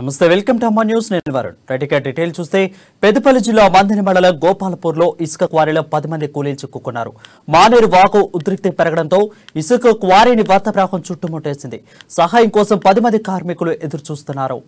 నమస్తే welcome to అమ్మా news నేను వరుణ్ రైట్గా డీటెయిల్ చూస్తే పెద్దపల్లి జిల్లా మంథని మండలం గోపాలపూర్లో ఇసుక క్వారీలో 10 మంది కూలీలు చిక్కుకున్నారు. మానేరు వాగు ఉధృతి పెరగడంతో ఇసుక క్వారీని వరద ప్రవాహం చుట్టుముట్టేసింది. సహాయం కోసం 10 మంది కార్మికులు ఎదురు చూస్తున్నారు.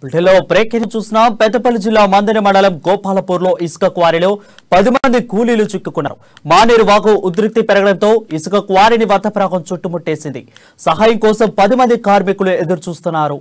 బిల్టెలో బ్రేకింగ్ చూస్తున్నాం. పెద్దపల్లి జిల్లా మంథని మండలం గోపాలపూర్లో ఇసుక క్వారీలో 10 మంది కూలీలు చిక్కుకున్నారు. మానేరు వాగు ఉధృతి పెరగడంతో ఇసుక క్వారీని వరద ప్రవాహం చుట్టుముట్టేసింది. సహాయం కోసం 10 మంది కార్మికులు ఎదురు చూస్తున్నారు.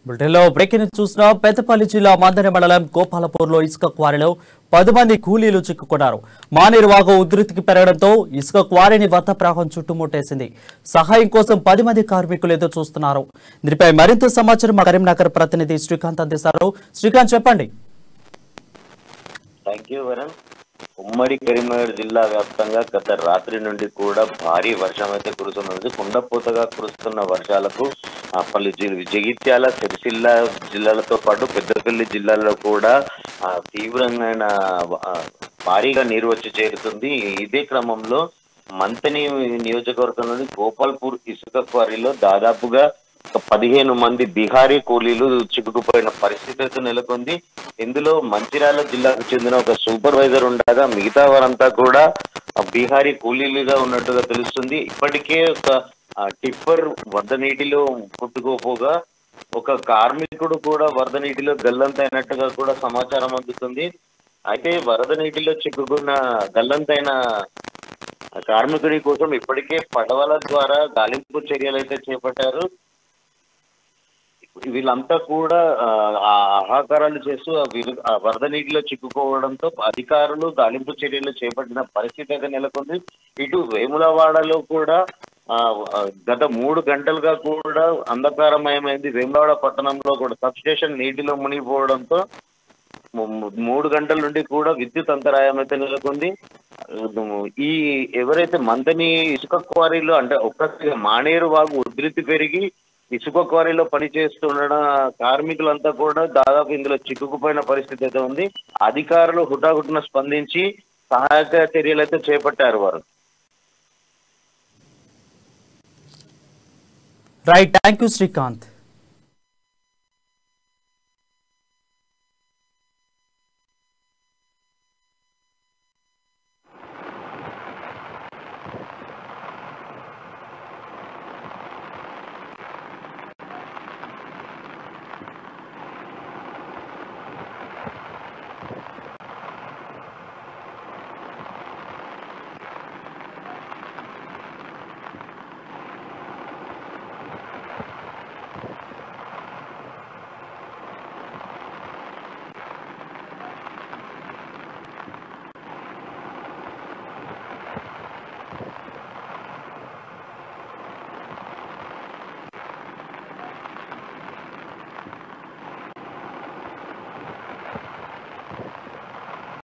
బిల్టెలో బ్రేకింగ్ చూసిన పెద్దపల్లి జిల్లా మంథని మండలం గోపాలపూర్లో ఇసుక క్వారీలో 10 మంది కూలీలు చిక్కుకున్నారు. మానేరు వాగు ఉధృతికి పెరగడంతో ఇసుక క్వారీని వరద ప్రవాహం చుట్టుముట్టేసింది. సహాయం కోసం 10 మంది కార్మికులు ఎదురు చూస్తున్నారు. దీనిపై మరింత సమాచారం మా కరీంనగర్ ప్రతినిధి శ్రీకాంత్ అందిస్తారు. శ్రీకాంత్ చెప్పండి. ఉమ్మడి కరీంనగర్ జిల్లా వ్యాప్తంగా గత రాత్రి నుండి కూడా భారీ వర్షం అయితే కురుస్తున్నది. కుండపోతగా కురుస్తున్న వర్షాలకు పలు జగిత్యాల, సిరిసిల్ల జిల్లాలతో పాటు పెద్దపల్లి జిల్లాలో కూడా తీవ్రమైన భారీగా నీరు వచ్చి చేరుతుంది. ఇదే క్రమంలో మంథని నియోజకవర్గంలోని గోపాల్పూర్ ఇసుక క్వారీలో దాదాపుగా 15 మంది బిహారీ కూలీలు చిక్కుకుపోయిన పరిస్థితి అయితే నెలకొంది. ఇందులో మంచిర్యాల జిల్లాకు చెందిన ఒక సూపర్వైజర్ ఉండగా మిగతా వారంతా కూడా బీహారీ కూలీలుగా ఉన్నట్టుగా తెలుస్తుంది. ఇప్పటికే ఒక టిప్పర్ వరద నీటిలో కొట్టుకోపోగా ఒక కార్మికుడు కూడా వరద నీటిలో గల్లంతైనట్టుగా కూడా సమాచారం అందుతుంది. అయితే వరద నీటిలో చిక్కుకున్న గల్లంతైన కార్మికుడి కోసం ఇప్పటికే పడవల ద్వారా గాలింపు చర్యలు అయితే చేపట్టారు. వీళ్ళంతా కూడా ఆహాకారాలు చేస్తూ వరద నీటిలో చిక్కుకోవడంతో అధికారులు గాలింపు చర్యలు చేపట్టిన పరిస్థితి అయితే నెలకొంది. ఇటు వేములవాడలో కూడా గత 3 గంటలుగా కూడా అంధకారమయమైంది. వేములవాడ పట్టణంలో కూడా సబ్ స్టేషన్ నీటిలో మునిగిపోవడంతో 3 గంటల నుండి కూడా విద్యుత్ అంతరాయం అయితే నెలకొంది. ఈ ఎవరైతే మంథని ఇసుక క్వారీలో అంటే ఒక్కసారిగా మానేరు వాగు ఉధృతి పెరిగి ఇసుక క్వారీలో పనిచేస్తున్న కార్మికులంతా కూడా దాదాపు ఇందులో చిక్కుకుపోయిన పరిస్థితి అయితే ఉంది. అధికారులు హుటాహుటిన స్పందించి సహాయక చర్యలు అయితే చేపట్టారు వారు. Right, thank you Srikanth.